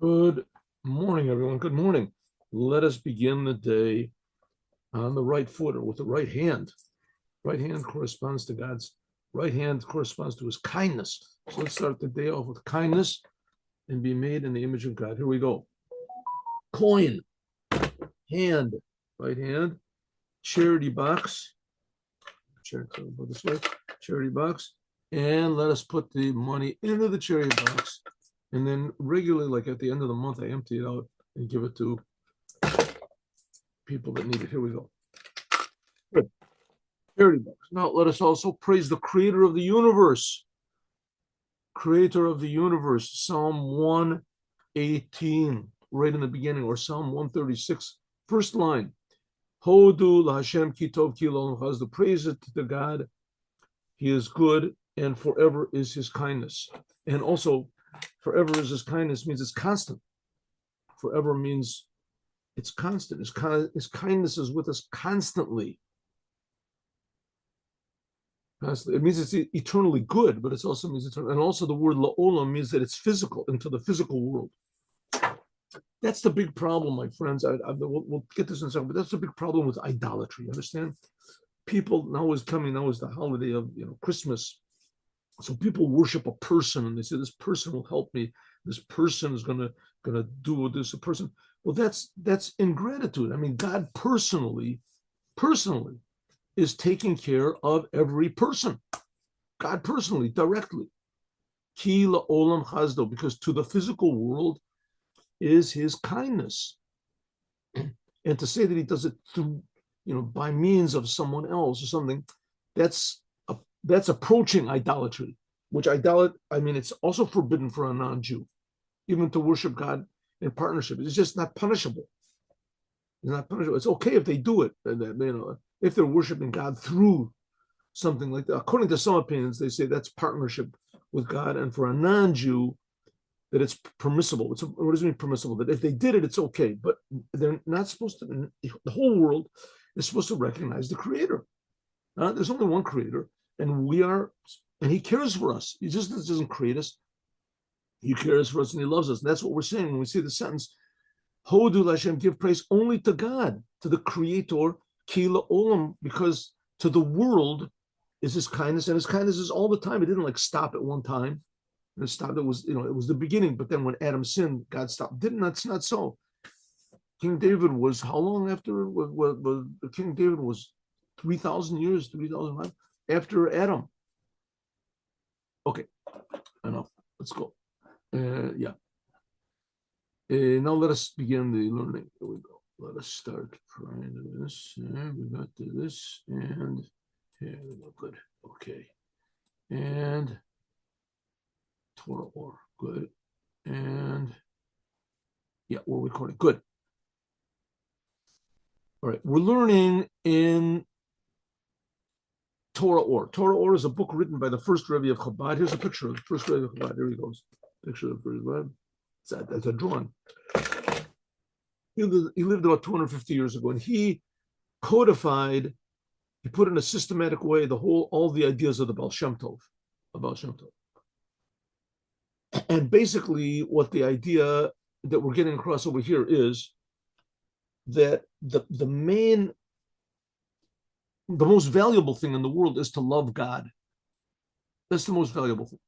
Good morning, everyone. Good morning. Let us begin the day on the right foot or with the right hand. Right hand corresponds to God's right hand corresponds to his kindness. So let's start the day off with kindness and be made in the image of God. Here we go. Coin, hand, right hand, charity box, this way, charity box, and let us put the money into the charity box. And then regularly, like at the end of the month, I empty it out and give it to people that need it. Here we go. Good. Charity box. Now let us also praise the creator of the universe. Creator of the universe. Psalm 118, right in the beginning, or Psalm 136, first line. Hodu laHashem ki tov ki lo the praise it to the God. He is good, and forever is his kindness. And also, forever is his kindness means it's constant. Forever means it's constant. His kindness is with us constantly. It means it's eternally good, but it also means eternal. And also the word la'olam means that it's physical, into the physical world. That's the big problem, my friends. We'll get this in a second, but that's the big problem with idolatry. You understand? People now is the holiday of Christmas. So people worship a person and they say, this person will help me. This person is gonna do this. A person. Well, that's ingratitude. I mean, God personally is taking care of every person. God personally, directly. Ki la'olam chazdo, because to the physical world is his kindness. And to say that he does it through, by means of someone else or something, that's approaching idolatry, which it's also forbidden for a non-Jew, even to worship God in partnership. It's just not punishable. It's not punishable. It's okay if they do it, if they're worshiping God through something like that. According to some opinions, they say that's partnership with God, and for a non-Jew, that it's permissible. What does it mean permissible? That if they did it, it's okay, but they're not supposed to. The whole world is supposed to recognize the Creator. There's only one Creator, and He cares for us. He just doesn't create us. He cares for us, and He loves us. And that's what we're saying when we say the sentence, Hodu Lashem, give praise only to God, to the Creator, Ki la'olam, because to the world is His kindness, and His kindness is all the time. It didn't stop at one time. It stopped. It was the beginning, but then when Adam sinned, God stopped. That's not so. King David was how long after? King David was 3,000 years, 3,000 after Adam. Okay, enough. Let's go. Yeah. Now let us begin the learning. Here we go. Let us start trying to this. We got to this, and here we go. Good. Okay. And Torah Ohr. Good. And yeah, we're recording. Good. All right. We're learning in Torah Ohr. Torah Ohr is a book written by the first Rebbe of Chabad. Here's a picture of the first Rebbe of Chabad. Here he goes. Picture of the first Rebbe. That's a drawing. He lived about 250 years ago, and he codified, he put in a systematic way all the ideas of the Baal Shem Tov, about Shem Tov. And basically, what the idea that we're getting across over here is that the most valuable thing in the world is to love God. That's the most valuable thing.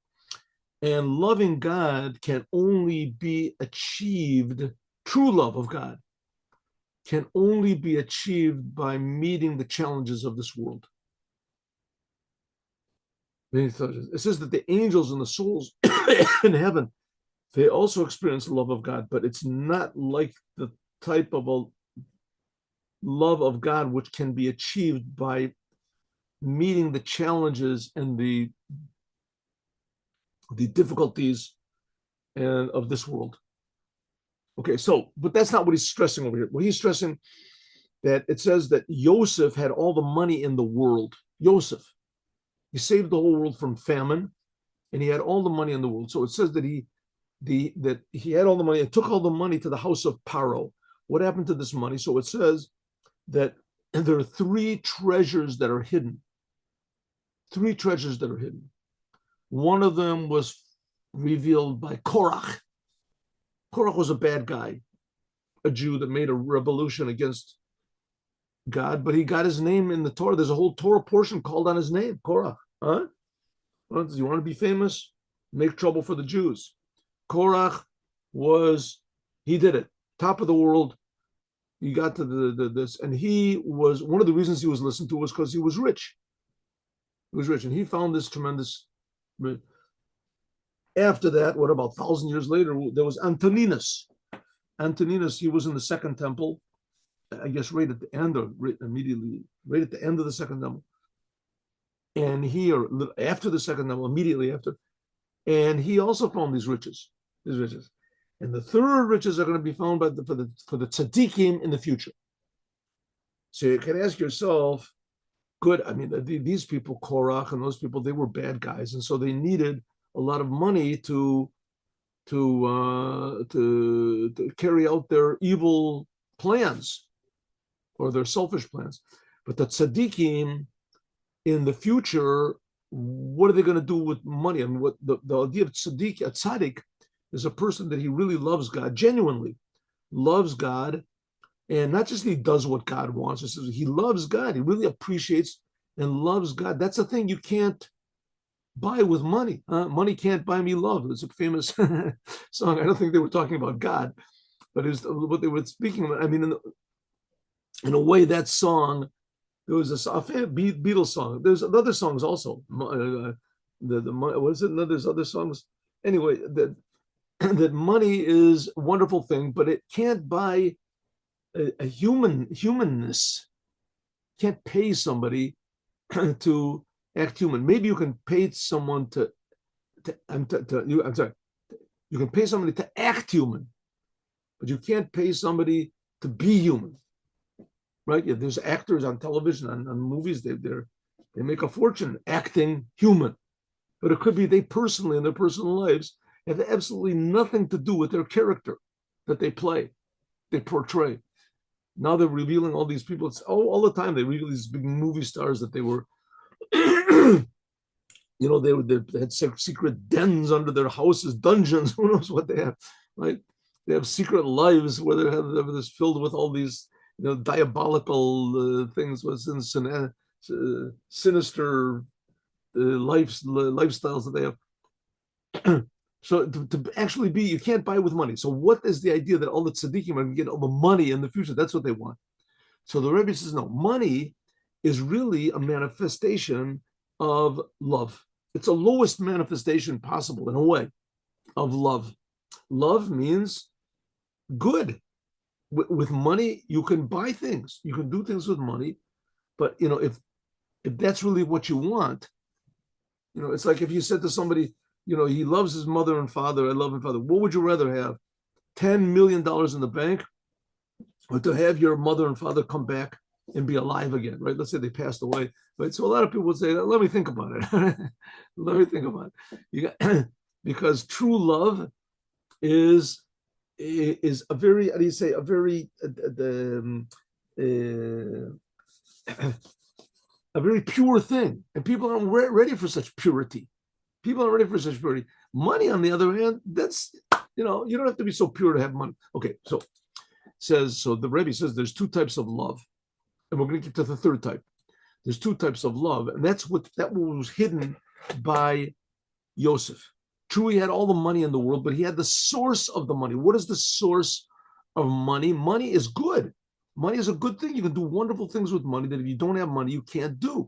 And loving God can only be achieved, true love of God can only be achieved by meeting the challenges of this world. It says that the angels and the souls in heaven, they also experience the love of God, but it's not like the type of a love of God which can be achieved by meeting the challenges and the difficulties of this world. Okay, but that's not what he's stressing over here. Well, he's stressing that it says that Yosef had all the money in the world. Yosef, he saved the whole world from famine, and he had all the money in the world. So it says that he had all the money and took all the money to the house of Paro. What happened to this money? So it says that there are three treasures that are hidden. Three treasures that are hidden. One of them was revealed by Korach. Korach was a bad guy, a Jew that made a revolution against God, but he got his name in the Torah. There's a whole Torah portion called on his name, Korach. Huh? Well, you want to be famous? Make trouble for the Jews. Korach he did it. Top of the world. He got to this, and he was, one of the reasons he was listened to was because he was rich. He was rich, and he found this tremendous. After that, what about 1,000 years later, there was Antoninus. Antoninus, he was in the Second Temple, I guess right at the end, or right immediately, right at the end of the Second Temple. And he, or after the Second Temple, immediately after, and he also found these riches. And the third riches are going to be found for the tzaddikim in the future. So you can ask yourself, good, I mean, these people, Korach and those people, they were bad guys, and so they needed a lot of money to carry out their evil plans or their selfish plans. But the tzaddikim in the future, what are they going to do with money? I mean, what the idea of tzaddik, a tzaddik, is a person that he really loves God, genuinely loves God, and not just he does what God wants. He loves God. He really appreciates and loves God. That's a thing you can't buy with money. Money can't buy me love. It's a famous song. I don't think they were talking about God, but it's what they were speaking about. I mean, in a way, that song, there was a Beatles song. There's other songs also. What is it? There's other songs. Anyway, that money is a wonderful thing, but it can't buy a humanness. Can't pay somebody to act human. Maybe you can pay someone I'm sorry. You can pay somebody to act human, but you can't pay somebody to be human. Right? Yeah, there's actors on television, on movies, they make a fortune acting human. But it could be they personally, in their personal lives, have absolutely nothing to do with their character that they play, they portray. Now they're revealing all these people. It's all the time they reveal these big movie stars that they were, they had secret dens under their houses, dungeons, who knows what they have, right? They have secret lives where they have this filled with all these, diabolical things, sinister lifestyles that they have. So to actually be, you can't buy with money. So what is the idea that all the tzaddikim are going to get all the money in the future? That's what they want. So the Rebbe says, no, money is really a manifestation of love. It's the lowest manifestation possible, in a way, of love. Love means good. With money, you can buy things. You can do things with money. But, if that's really what you want, it's like if you said to somebody, he loves his mother and father. I love his father. What would you rather have? $10 million in the bank, or to have your mother and father come back and be alive again, right? Let's say they passed away, right? So a lot of people would say, let me think about it. Let me think about it. Because true love is a very, how do you say, a very, a very pure thing. And people aren't ready for such purity. People aren't ready for such purity. Money, on the other hand, that's, you don't have to be so pure to have money. Okay, so the Rebbe says there's two types of love. And we're going to get to the third type. There's two types of love. And that was hidden by Yosef. True, he had all the money in the world, but he had the source of the money. What is the source of money? Money is good. Money is a good thing. You can do wonderful things with money that if you don't have money, you can't do.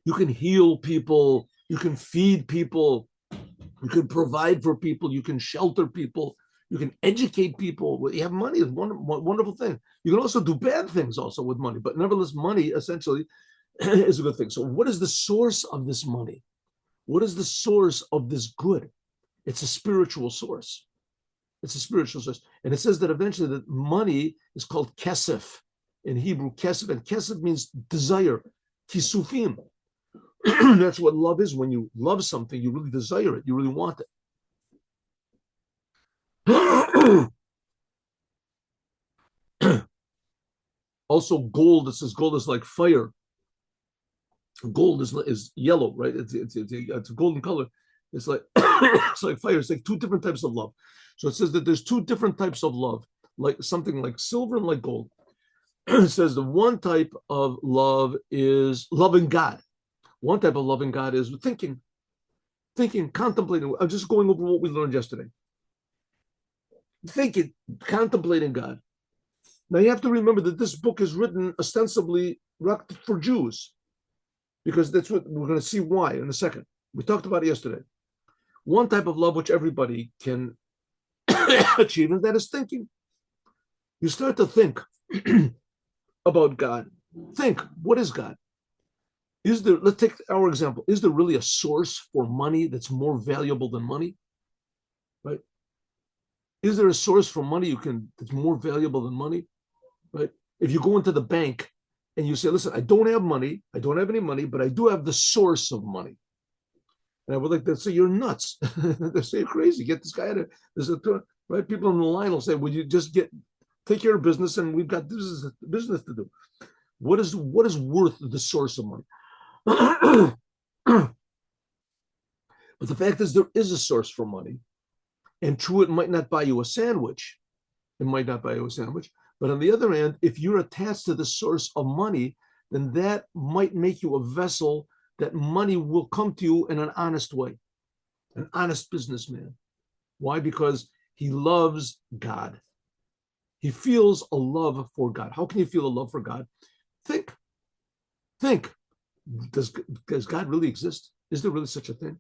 You can heal people. You can feed people. You can provide for people. You can shelter people. You can educate people. You have money. It's one wonderful thing. You can also do bad things also with money, but nevertheless, money essentially is a good thing. So what is the source of this money? What is the source of this good? It's a spiritual source. It's a spiritual source. And it says that eventually that money is called kesef in Hebrew, kesef, and kesef means desire, kisufim. That's what love is. When you love something, you really desire it. You really want it. Also, gold. It says gold is like fire. Gold is yellow, right? It's a golden color. It's like it's like fire. It's like two different types of love. So it says that there's two different types of love, like something like silver and like gold. It says the one type of love is loving God. One type of loving God is thinking, contemplating. I'm just going over what we learned yesterday. Thinking, contemplating God. Now you have to remember that this book is written ostensibly for Jews, because that's what we're going to see why in a second. We talked about it yesterday. One type of love which everybody can achieve, and that is thinking. You start to think about God. Think, what is God? Is there, let's take our example, is there really a source for money that's more valuable than money? Right? Is there a source for money that's more valuable than money? Right? If you go into the bank and you say, listen, I don't have money, I don't have any money, but I do have the source of money. And I would like to say, you're nuts. They say, you're crazy. Get this guy out of there's a right. People on the line will say, would you just take care of business, and we've got business to do. What is worth the source of money? But the fact is, there is a source for money. And true, it might not buy you a sandwich. It might not buy you a sandwich. But on the other hand, if you're attached to the source of money, then that might make you a vessel that money will come to you in an honest way, an honest businessman. Why? Because he loves God. He feels a love for God. How can you feel a love for God? Think. Does God really exist? Is there really such a thing?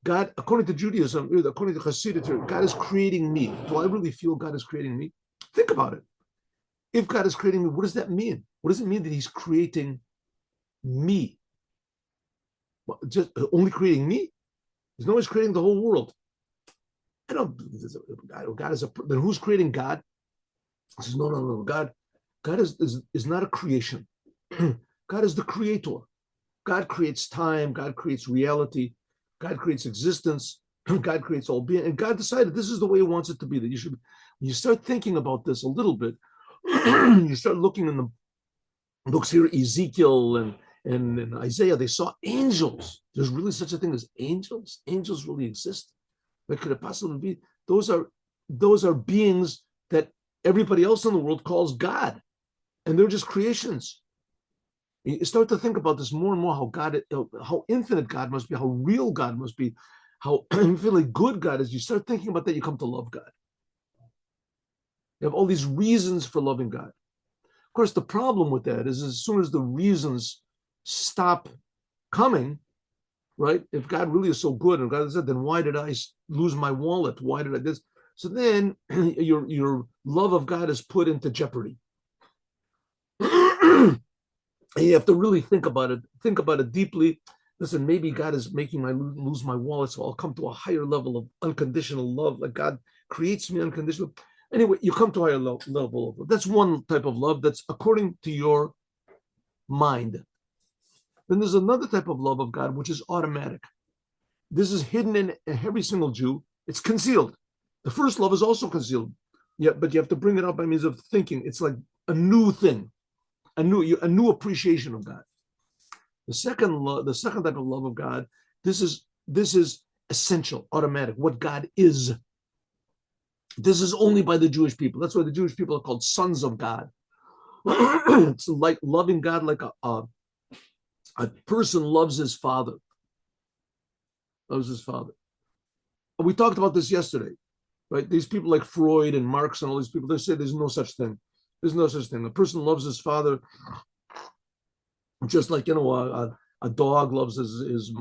God, according to Judaism, according to Hasidut, God is creating me. Do I really feel God is creating me? Think about it. If God is creating me, what does that mean? What does it mean that he's creating me? Just only creating me? There's no one's creating the whole world. I don't. God is then who's creating God? He says no. God is not a creation. God is the creator. God creates time. God creates reality. God creates existence. God creates all being, and God decided this is the way He wants it to be. That you should. When you start thinking about this a little bit, you start looking in the books here, Ezekiel and Isaiah. They saw angels. There's really such a thing as angels. Angels really exist. What could it possibly be? Those are beings that everybody else in the world calls God, and they're just creations. You start to think about this more and more, how infinite God must be, how real God must be, how infinitely good God is. You start thinking about that, you come to love God. You have all these reasons for loving God. Of course, the problem with that is as soon as the reasons stop coming, right? If God really is so good, and God said, then why did I lose my wallet? Why did I this? So then your love of God is put into jeopardy. And you have to really think about it deeply. Listen, maybe God is making me lose my wallet, so I'll come to a higher level of unconditional love, like God creates me unconditional. Anyway, you come to a higher level of love. That's one type of love that's according to your mind. Then there's another type of love of God, which is automatic. This is hidden in every single Jew. It's concealed. The first love is also concealed. Yeah, but you have to bring it up by means of thinking. It's like a new thing, a new appreciation of God. The second type of love of God, this is essential, automatic, what God is. This is only by the Jewish people. That's why the Jewish people are called sons of God. It's like loving God like a person loves his father. Loves his father. We talked about this yesterday, right? These people like Freud and Marx and all these people, they say there's no such thing. There's no such thing. A person loves his father just like, a dog loves his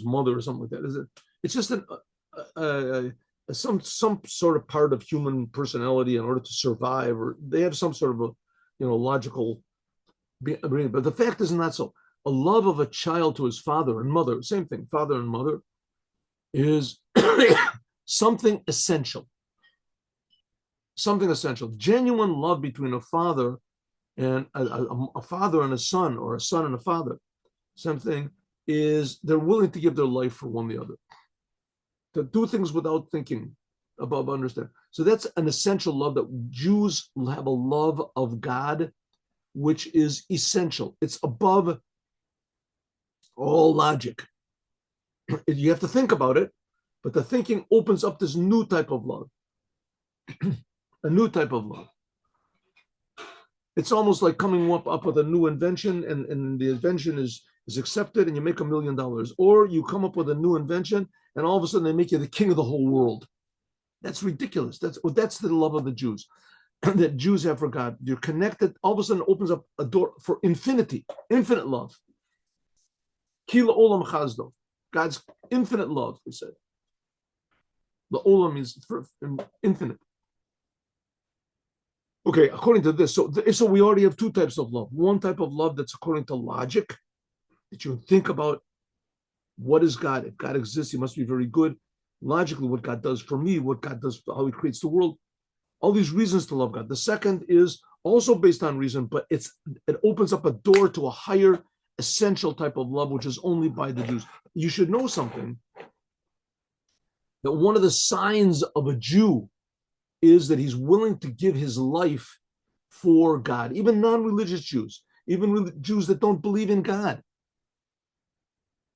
mother or something like that. It's just some sort of part of human personality in order to survive, or they have some sort of a logical. But the fact is not so. A love of a child to his father and mother, same thing. Father and mother is something essential. Something essential. Genuine love between a father and a father and a son, or a son and a father, something is they're willing to give their life for one the other, to do things without thinking, above understand. So that's an essential love, that Jews have a love of God, which is essential. It's above all logic. You have to think about it, But the thinking opens up this new type of love, a new type of love. It's almost like coming up with a new invention, and the invention is accepted, and you make $1 million. Or you come up with a new invention, and all of a sudden they make you the king of the whole world. That's ridiculous. That's the love of the Jews that Jews have for God. You're connected. All of a sudden, it opens up a door for infinity, infinite love. Kila olam chazdo, God's infinite love. He said. The olam means infinite. Okay, according to this, so we already have two types of love. One type of love that's according to logic, that you think about what is God. If God exists, he must be very good. Logically, what God does for me, what God does, how he creates the world, all these reasons to love God. The second is also based on reason, but it opens up a door to a higher essential type of love, which is only by the Jews. You should know something, that one of the signs of a Jew is that he's willing to give his life for God, even non-religious Jews, even Jews that don't believe in God.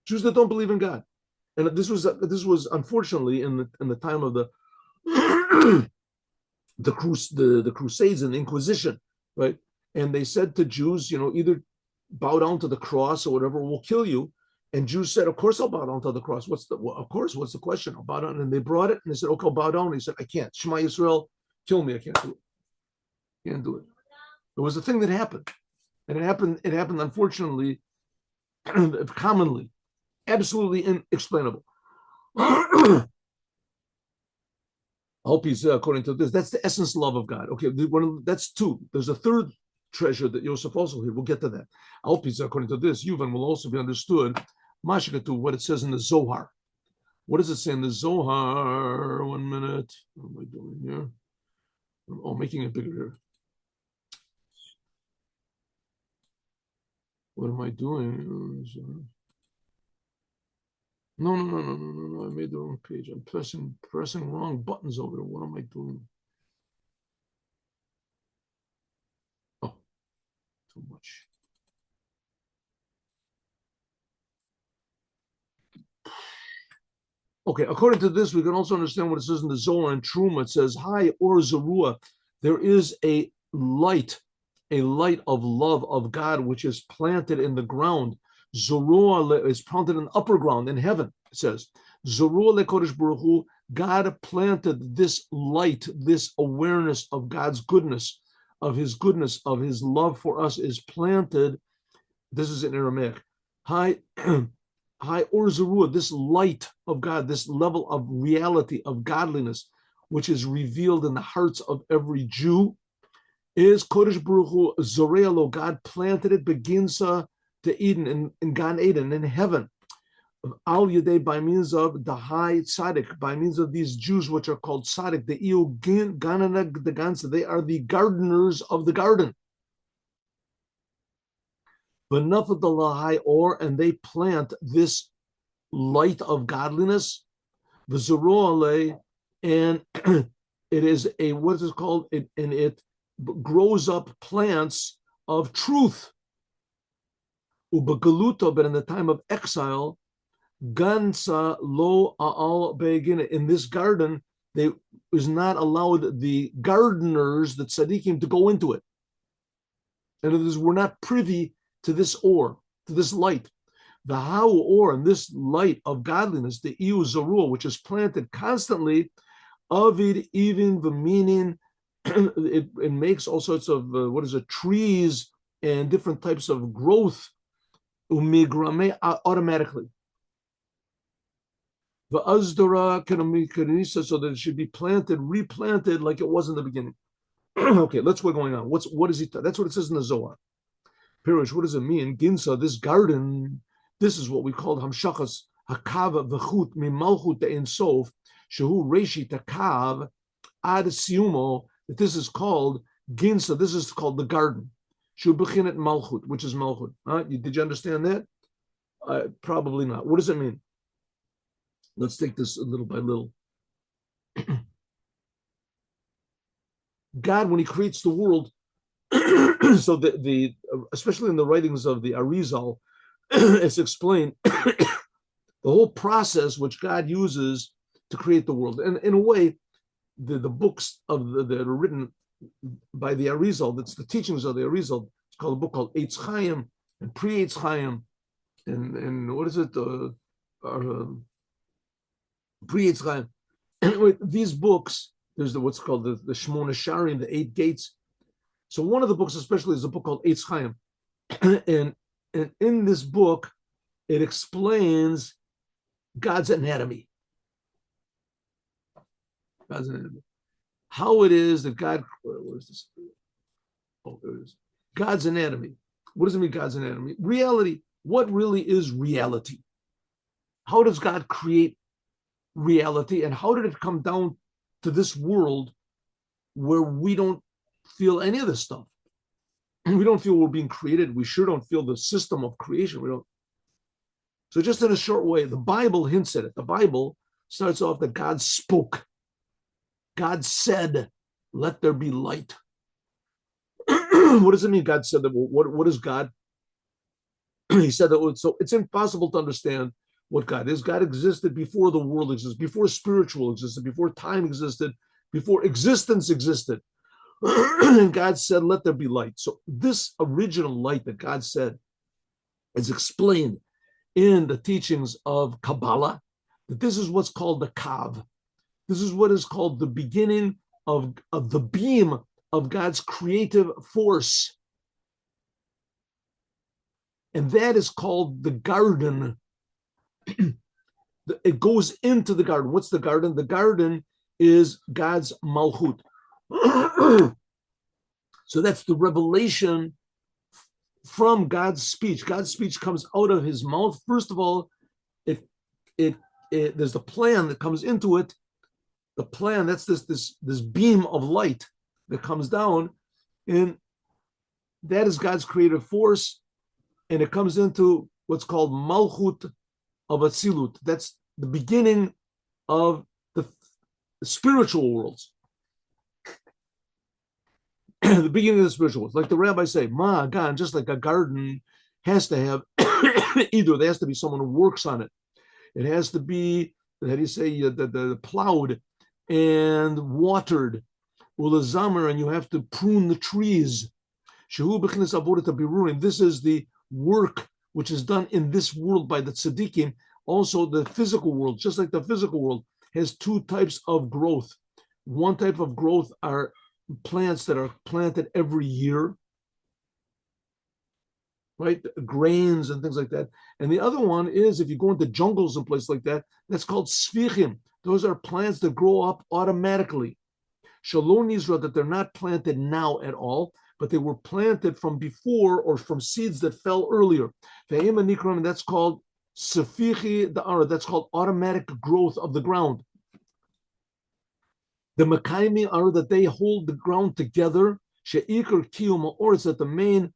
Jews that don't believe in God. And this was unfortunately in the time of the the Crusades and the Inquisition, right? And they said to Jews, either bow down to the cross or whatever, we'll kill you. And Jews said, of course I'll bow down to the cross. What's the question? I'll bow down. And they brought it and they said, okay, I'll bow down. And he said, I can't. Shema Yisrael, kill me. I can't do it. Can't do it. It was a thing that happened. And it happened unfortunately, commonly, absolutely inexplainable. I hope he's according to this. That's the essence love of God. Okay, that's two. There's a third treasure that Yosef also hid. We'll get to that. I hope he's according to this. Yuvan will also be understood. Mashika to what it says in the Zohar. What does it say in the Zohar? 1 minute. What am I doing here? Oh, making it bigger here. What am I doing? No. I made the wrong page. I'm pressing wrong buttons over there. What am I doing? Oh, too much. Okay, according to this, we can also understand what it says in the Zohar and Truma. It says, Hi, or Zerua. There is a light of love of God, which is planted in the ground. Zerua is planted in the upper ground, in heaven, it says. Zerua lekodesh baruch Hu, God planted this light, this awareness of God's goodness, of his love for us is planted. This is in Aramaic. Hi, or Zerua, this light of God, this level of reality, of godliness, which is revealed in the hearts of every Jew, is Kodesh Baruch Hu Zorealo. God planted it, begins to Eden, in Gan Eden, in heaven. Al Yadei, by means of the high tzaddik, by means of these Jews which are called tzaddik, the Iu Gananag the Gansa, they are the gardeners of the garden. V'nafadalahai or, and they plant this light of godliness, v'zeroale, and it is a, what is it called? And it grows up plants of truth. Ubagaluto, but in the time of exile, gansa lo al begin, in this garden, they was not allowed the gardeners, the tzaddikim, to go into it. And it is, we're not privy to this or, to this light. The how or, and this light of godliness, the iu zarua, which is planted constantly, avid, even the meaning, it makes all sorts of, trees and different types of growth, umigrame, automatically. The azdara kanisa, so that it should be planted, replanted like it was in the beginning. Okay, let's what's going on. What is it? That's what it says in the Zohar. Pirish, what does it mean? Ginsa, this garden, this is what we call hamshachas hakava v'chut mimalchut ein sof shehu reshi takav ad siumo. That this is called ginsa. This is called the garden. Shehu bechinet malchut, which is malchut. Did you understand that? Probably not. What does it mean? Let's take this little by little. God, when he creates the world, so the especially in the writings of the Arizal, it's explained the whole process which God uses to create the world. And in a way, the books of that are written by the Arizal, that's the teachings of the Arizal. It's called a book called Eitz Chaim and Pre Eitz Chaim, and what is it? Pre Eitz Chaim. Anyway, these books, there's what's called the Shmona Sharim, the 8 gates. So one of the books, especially, is a book called Eitz Chaim, and in this book, it explains God's anatomy. God's anatomy. How it is that God, where is this? Oh, there it is. God's anatomy. What does it mean, God's anatomy? Reality. What really is reality? How does God create reality? And how did it come down to this world where we don't feel any of this stuff? We don't feel we're being created. We sure don't feel the system of creation. We don't. So just in a short way, the Bible hints at it. The Bible starts off that God spoke. God said, let there be light. What does it mean God said that? What is God? He said that. So it's impossible to understand what God is. God existed before the world existed, before spiritual existed, before time existed, before existence existed. And God said, let there be light. So this original light that God said is explained in the teachings of Kabbalah, that this is what's called the Kav. This is what is called the beginning of the beam of God's creative force. And that is called the garden. It goes into the garden. What's the garden? The garden is God's Malchut. So that's the revelation from God's speech. God's speech comes out of his mouth. First of all, there's a plan that comes into it. The plan, that's this beam of light that comes down, and that is God's creative force, and it comes into what's called Malchut of Atzilut. That's the beginning of the spiritual worlds. The beginning of the spiritual world. Like the rabbis say, God, just like a garden has to have either there has to be someone who works on it. It has to be, how do you say, the plowed and watered. And you have to prune the trees. This is the work which is done in this world by the tzaddikim. Also, the physical world, just like the physical world, has 2 types of growth. One type of growth are plants that are planted every year, right? Grains and things like that. And the other one is, if you go into jungles and places like that, that's called svichim. Those are plants that grow up automatically. Shalom Israel, that they're not planted now at all, but they were planted from before or from seeds that fell earlier. And that's called Safichi Da'ara. That's called automatic growth of the ground. The Makaimi are that they hold the ground together. She'ikar kiyum or it's that the main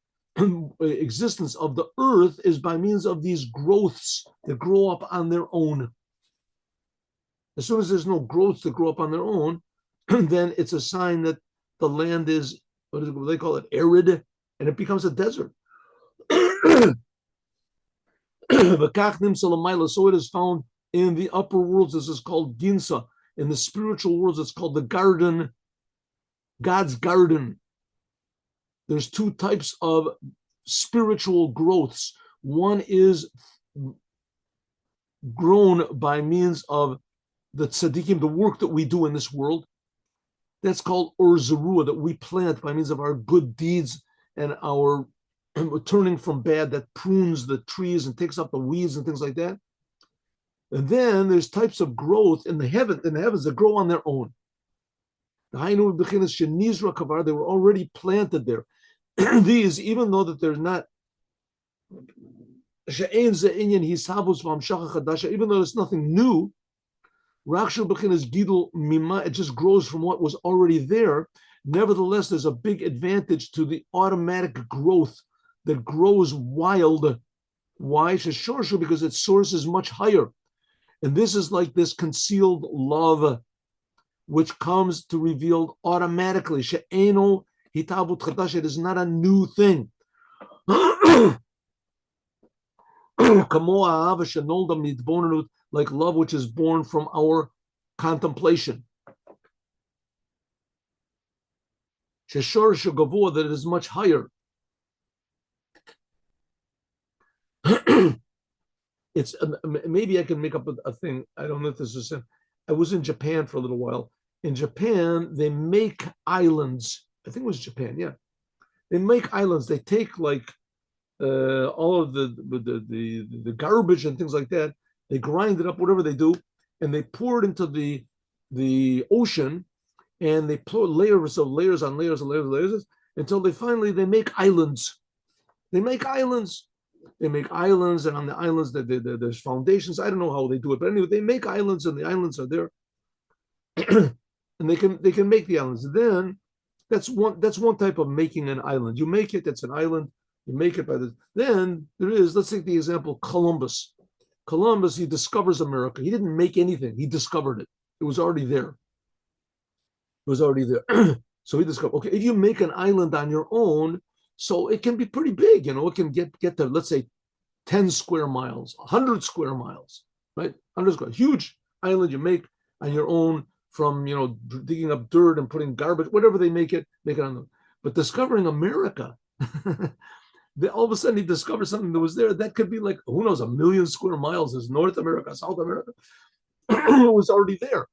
existence of the earth is by means of these growths that grow up on their own. As soon as there's no growths that grow up on their own, then it's a sign that the land is, what do they call it, arid, and it becomes a desert. So it is found in the upper worlds. This is called Ginsa. In the spiritual worlds, it's called the garden, God's garden. There's 2 types of spiritual growths. One is grown by means of the tzaddikim, the work that we do in this world. That's called Or Zerua, that we plant by means of our good deeds and our turning from bad, that prunes the trees and takes up the weeds and things like that. And then there's types of growth in the heavens that grow on their own. They were already planted there. These, even though that they're not, even though it's nothing new, it just grows from what was already there. Nevertheless, there's a big advantage to the automatic growth that grows wild. Why? Because its source is much higher. And this is like this concealed love, which comes to reveal automatically. She'eno hitavut chadash. It is not a new thing. Like love which is born from our contemplation. Sheshorish gavua, that it is much higher. It's maybe I can make up a thing. I don't know if this is. I was in Japan for a little while. In Japan, they make islands. I think it was Japan. Yeah, they make islands. They take like all of the garbage and things like that. They grind it up, whatever they do, and they pour it into the ocean, and they pour layers of layers on layers and layers and layers until they make islands. They make islands. They make islands, and on the islands there's foundations. I don't know how they do it, but anyway, they make islands, and the islands are there, and they can make the islands. Then that's one type of making an island. You make it, that's an island. You make it by the. Then there is. Let's take the example Columbus. Columbus, he discovers America. He didn't make anything. He discovered it. It was already there. It was already there. So he discovered. Okay, if you make an island on your own. So it can be pretty big, it can get to, let's say, 10 square miles, 100 square miles, right? 100 square, huge island you make on your own from, digging up dirt and putting garbage, whatever they make it on them. But discovering America, all of a sudden he discovered something that was there. That could be like, who knows, 1 million square miles is North America, South America. It was already there.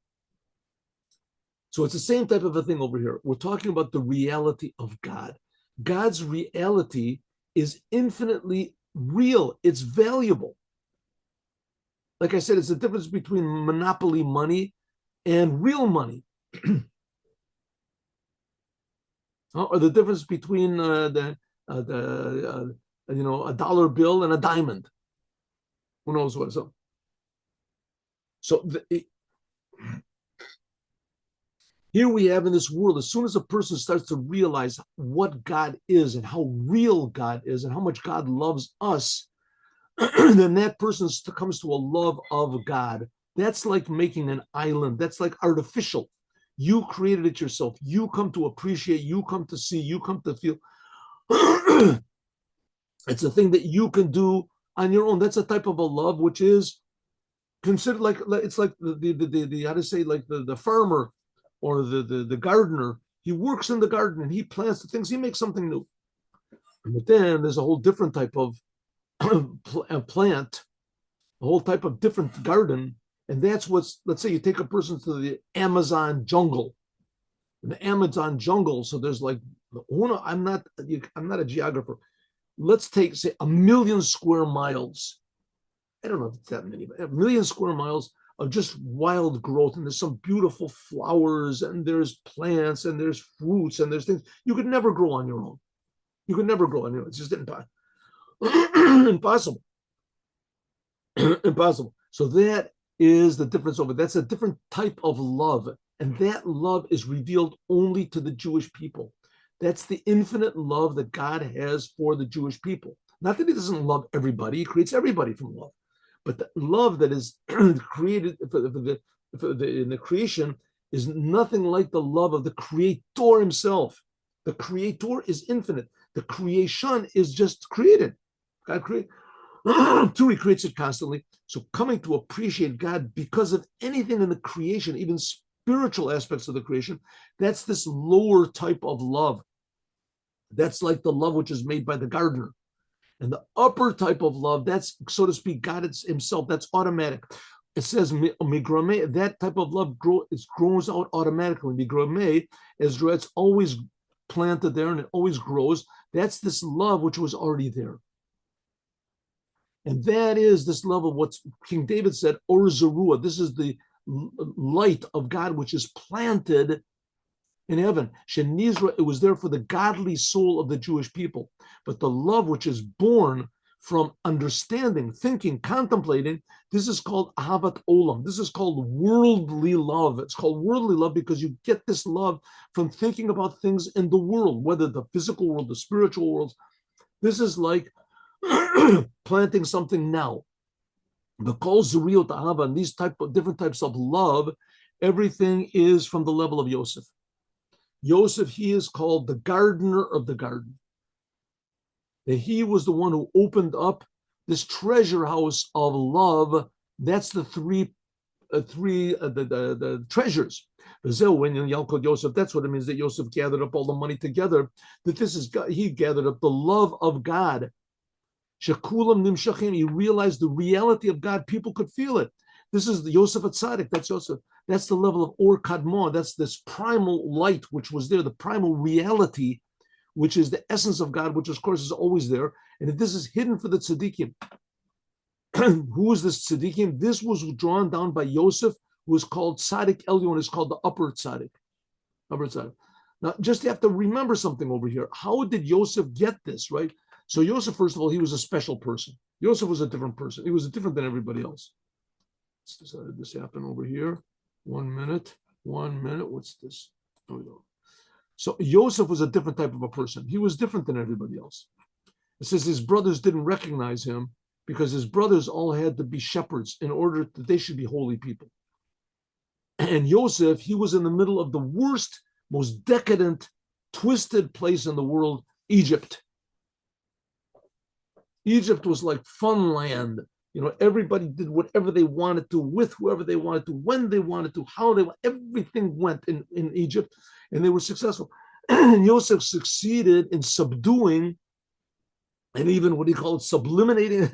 So it's the same type of a thing over here. We're talking about the reality of God. God's reality is infinitely real. It's valuable. Like I said, it's the difference between monopoly money and real money. Or the difference between a dollar bill and a diamond. Who knows what? Here we have in this world, as soon as a person starts to realize what God is and how real God is and how much God loves us, then that person comes to a love of God. That's like making an island. That's like artificial. You created it yourself. You come to appreciate, you come to see, you come to feel. It's a thing that you can do on your own. That's a type of a love which is considered like, it's like the how to say, like the farmer or the gardener. He works in the garden and he plants the things, he makes something new. But then there's a whole different type of plant, a whole type of different garden. And that's let's say you take a person to the Amazon jungle. The Amazon jungle, so there's like, I'm not a geographer. Let's take, say, 1 million square miles. I don't know if it's that many, but 1 million square miles of just wild growth, and there's some beautiful flowers, and there's plants, and there's fruits, and there's things you could never grow on your own. You could never grow on your own. It's just impossible. Impossible. So that is the difference over. That's a different type of love, and that love is revealed only to the Jewish people. That's the infinite love that God has for the Jewish people. Not that he doesn't love everybody, he creates everybody from love. But the love that is created in the creation is nothing like the love of the Creator himself. The Creator is infinite. The creation is just created. God created. He creates it constantly. So coming to appreciate God because of anything in the creation, even spiritual aspects of the creation, that's this lower type of love. That's like the love which is made by the gardener. And the upper type of love, that's, so to speak, God himself, that's automatic. It says, migrame, that type of love grows out automatically. Migrame, as it's always planted there and it always grows. That's this love which was already there. And that is this love of what King David said, Or Zerua. This is the light of God which is planted in heaven. Shenizra, it was there for the godly soul of the Jewish people. But the love which is born from understanding, thinking, contemplating, this is called Ahavat Olam. This is called worldly love. It's called worldly love because you get this love from thinking about things in the world, whether the physical world, the spiritual world. This is like planting something now. The Kol Zuriot Ahava, and these different types of love, everything is from the level of Yosef. Yosef, he is called the gardener of the garden. And he was the one who opened up this treasure house of love. That's the three the treasures. When Yalkod Yosef, that's what it means that Yosef gathered up all the money together. That this is God, he gathered up the love of God. Shekulam nimshachim. He realized the reality of God. People could feel it. This is the Yosef HID. That's Yosef. That's the level of Or Kadmon. That's this primal light which was there, the primal reality, which is the essence of God, which of course is always there. And if this is hidden for the tzaddikim, who is this tzaddikim? This was drawn down by Yosef, who is called Tzaddik Elyon, is called the upper tzaddik. Upper tzaddik. Now, just you have to remember something over here. How did Yosef get this, right? So Yosef, first of all, he was a special person. Yosef was a different person. He was different than everybody else. How did this happen over here? 1 minute. What's this? There we go. So Yosef was a different type of a person. He was different than everybody else. It says his brothers didn't recognize him because his brothers all had to be shepherds in order that they should be holy people. And Yosef, he was in the middle of the worst, most decadent, twisted place in the world, Egypt. Egypt was like fun land. You know, everybody did whatever they wanted to, with whoever they wanted to, when they wanted to, how they wanted. Everything went in Egypt, and they were successful. And Yosef succeeded in subduing, and even what do you call it, subliminating?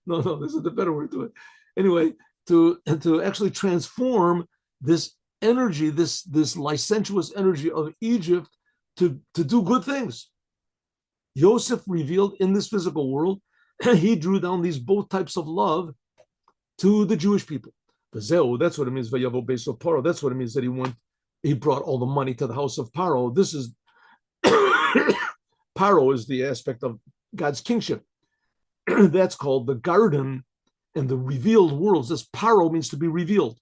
no, this is the better word to it. Anyway, to actually transform this energy, this licentious energy of Egypt to do good things. Yosef revealed in this physical world, he drew down these both types of love to the Jewish people. That's what it means. That's what it means that he brought all the money to the house of Paro. This is Paro is the aspect of God's kingship. That's called the garden and the revealed worlds. This Paro means to be revealed.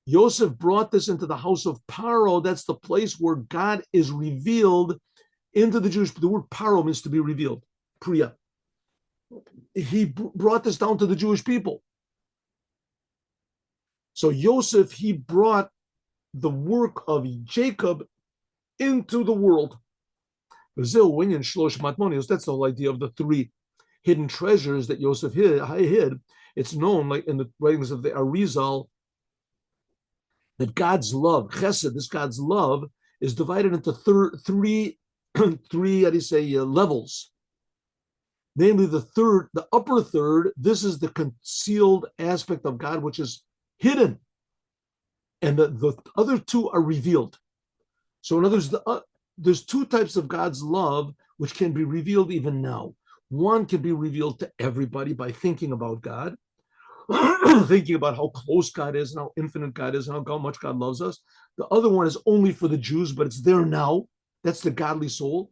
Yosef brought this into the house of Paro. That's the place where God is revealed into the Jewish. The word Paro means to be revealed. Priya. He brought this down to the Jewish people. So Yosef, he brought the work of Jacob into the world. That's the whole idea of the three hidden treasures that Yosef hid. It's known, like in the writings of the Arizal, that God's love, Chesed, this God's love, is divided into three levels. Namely, the upper third, this is the concealed aspect of God, which is hidden. And the other two are revealed. So in other words, there's two types of God's love, which can be revealed even now. One can be revealed to everybody by thinking about God, thinking about how close God is and how infinite God is and how much God loves us. The other one is only for the Jews, but it's there now. That's the godly soul.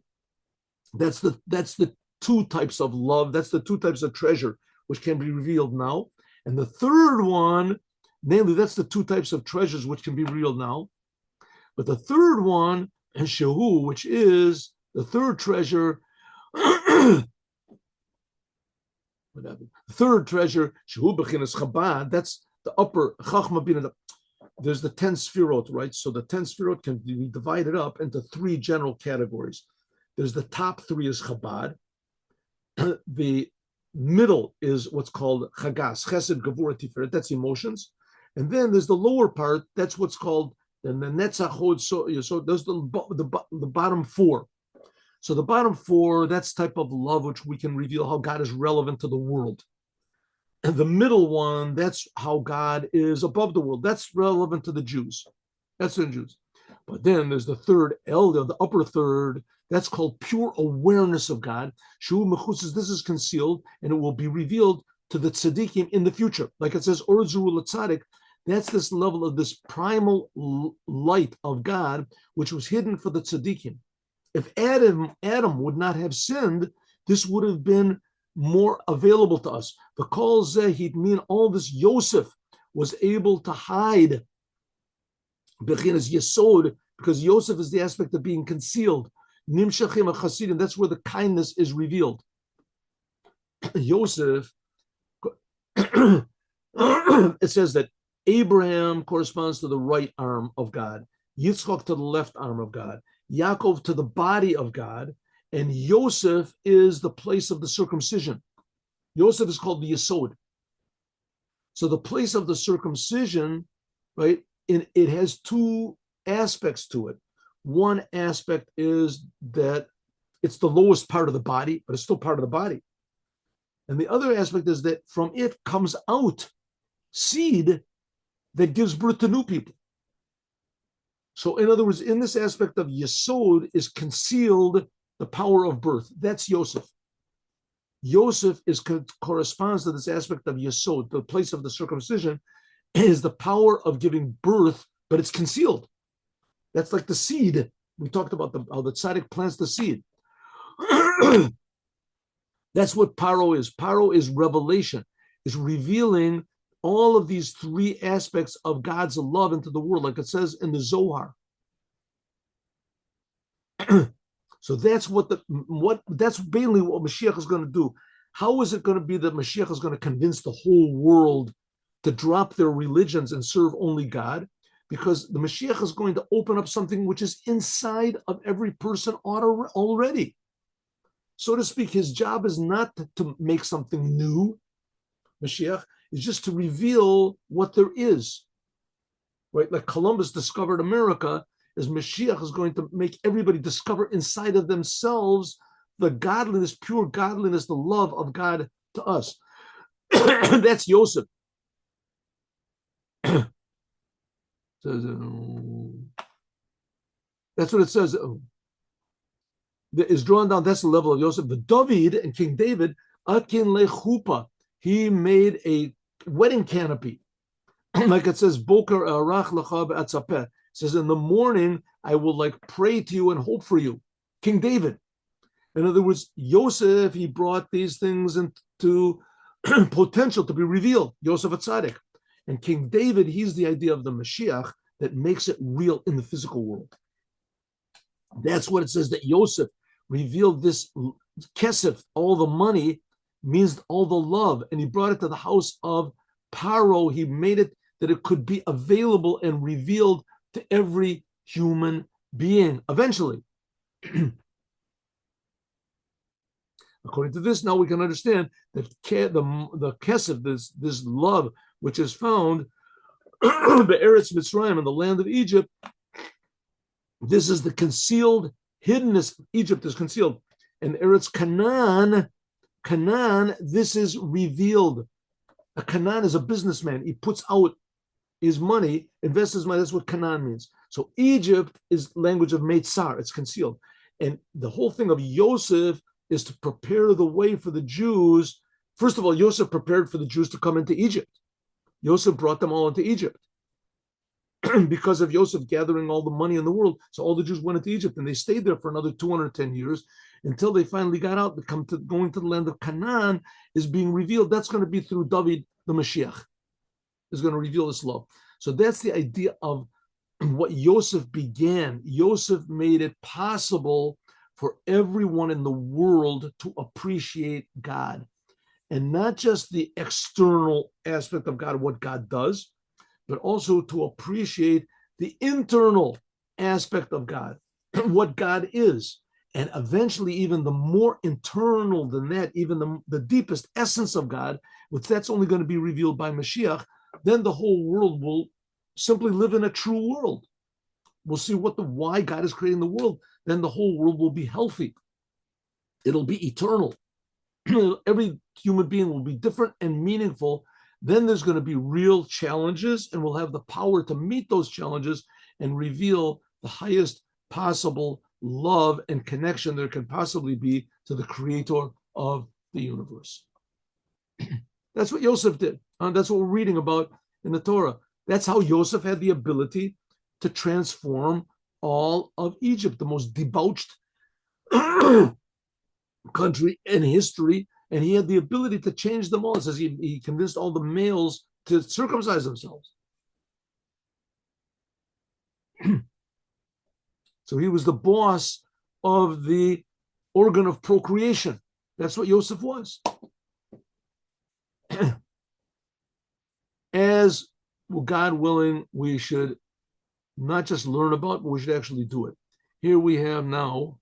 That's the two types of love. That's the two types of treasure, which can be revealed now. And the third one, namely, that's the two types of treasures which can be revealed now. But the third one, Shehu, which is the third treasure, the third treasure, Shehu Bechinas Chabad, that's the upper Chachma Bina. There's the 10 Sfirot, right? So the 10 Sfirot can be divided up into three general categories. There's the top three is Chabad. The middle is what's called Chagas, Chesed, Gevurah, Tiferet. That's emotions. And then there's the lower part. That's what's called the Netzach Hod. So there's the bottom four. So the bottom four, that's type of love which we can reveal how God is relevant to the world. And the middle one, that's how God is above the world. That's relevant to the Jews. That's the Jews. But then there's the third, the upper third. That's called pure awareness of God. Shu mechutz, this is concealed, and it will be revealed to the tzaddikim in the future. Like it says, Or Zuru l'tzaddik. That's this level of this primal light of God, which was hidden for the tzaddikim. If Adam would not have sinned, this would have been more available to us. The kol zeh, he'd mean all this Yosef was able to hide bechinas yesod, because Yosef is the aspect of being concealed. Nimshachim achasidim, that's where the kindness is revealed. Yosef, it says that Abraham corresponds to the right arm of God, Yitzchak to the left arm of God, Yaakov to the body of God, and Yosef is the place of the circumcision. Yosef is called the Yesod. So the place of the circumcision, right, it has two aspects to it. One aspect is that it's the lowest part of the body, but it's still part of the body. And the other aspect is that from it comes out seed that gives birth to new people. So in other words, in this aspect of Yesod is concealed the power of birth. That's Yosef. Yosef corresponds to this aspect of Yesod, the place of the circumcision, is the power of giving birth, but it's concealed. That's like the seed. We talked about how the tzaddik plants the seed. That's what paro is. Paro is revelation, is revealing all of these three aspects of God's love into the world, like it says in the Zohar. So that's that's mainly what Mashiach is going to do. How is it going to be that Mashiach is going to convince the whole world to drop their religions and serve only God? Because the Mashiach is going to open up something which is inside of every person already. So to speak, his job is not to make something new. Mashiach is just to reveal what there is. Right? Like Columbus discovered America, as Mashiach is going to make everybody discover inside of themselves the godliness, pure godliness, the love of God to us. That's Yosef. That's what it says. Is drawn down. That's the level of Yosef. The David and King David, Akin lechupa, he made a wedding canopy, like it says, Boker arach lecha be'atzapeh. It says, in the morning I will like pray to you and hope for you. King David. In other words, Yosef, he brought these things into potential to be revealed. Yosef HID. And King David, he's the idea of the Mashiach that makes it real in the physical world. That's what it says, that Yosef revealed this kesef, all the money, means all the love, and he brought it to the house of Paro. He made it that it could be available and revealed to every human being eventually. According to this, now we can understand that the kesef, this love, which is found the Eretz Mitzrayim, in the land of Egypt, this is the concealed hiddenness. Egypt is concealed. And Eretz Canaan, this is revealed. A Canaan is a businessman. He puts out his money, invests his money. That's what Canaan means. So Egypt is language of Meitzar. It's concealed. And the whole thing of Yosef is to prepare the way for the Jews. First of all, Yosef prepared for the Jews to come into Egypt. Yosef brought them all into Egypt. Because of Yosef gathering all the money in the world. So all the Jews went into Egypt, and they stayed there for another 210 years until they finally got out. Going to the land of Canaan is being revealed. That's going to be through David, the Mashiach, is going to reveal this love. So that's the idea of what Yosef began. Yosef made it possible for everyone in the world to appreciate God. And not just the external aspect of God, what God does, but also to appreciate the internal aspect of God, what God is. And eventually, even the more internal than that, even the deepest essence of God, which that's only going to be revealed by Mashiach, then the whole world will simply live in a true world. We'll see why God is creating the world. Then the whole world will be healthy. It'll be eternal. Every human being will be different and meaningful. Then there's going to be real challenges, and we'll have the power to meet those challenges and reveal the highest possible love and connection there can possibly be to the creator of the universe. That's what Yosef did. That's what we're reading about in the Torah. That's how Yosef had the ability to transform all of Egypt, the most debauched country in history. And he had the ability to change them all. It says he convinced all the males to circumcise themselves. So he was the boss of the organ of procreation. That's what Yosef was. As God willing, we should not just learn about, but we should actually do it. Here we have now